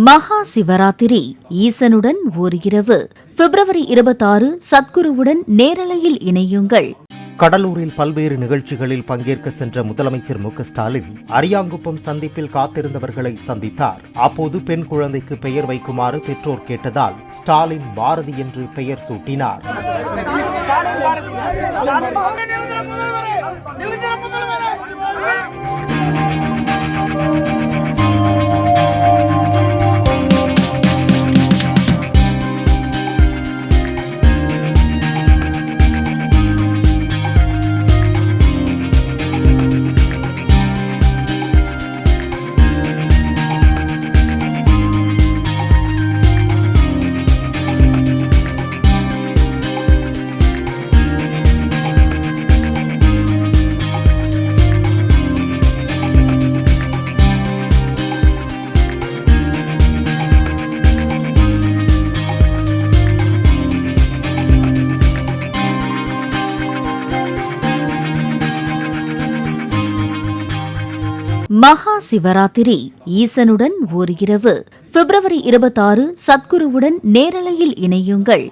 மகா சிவராத்திரி ஈசனுடன் ஓர் இரவு பிப்ரவரி 26 சத்குருவுடன் நேரலையில் இணையுங்கள். கடலூரில் பல்வேறு நிகழ்ச்சிகளில் பங்கேற்க சென்ற முதலமைச்சர் மு.க.ஸ்டாலின் அரியாங்குப்பம் சந்திப்பில் காத்திருந்தவர்களை சந்தித்தார். அப்போது பெண் குழந்தைக்கு பெயர் வைக்குமாறு பெற்றோர் கேட்டதால் ஸ்டாலின் பாரதி என்று பெயர் சூட்டினார். மகா சிவராத்திரி ஈசனுடன் ஓர் இரவு பிப்ரவரி 26 சத்குருவுடன் நேரலையில் இணையுங்கள்.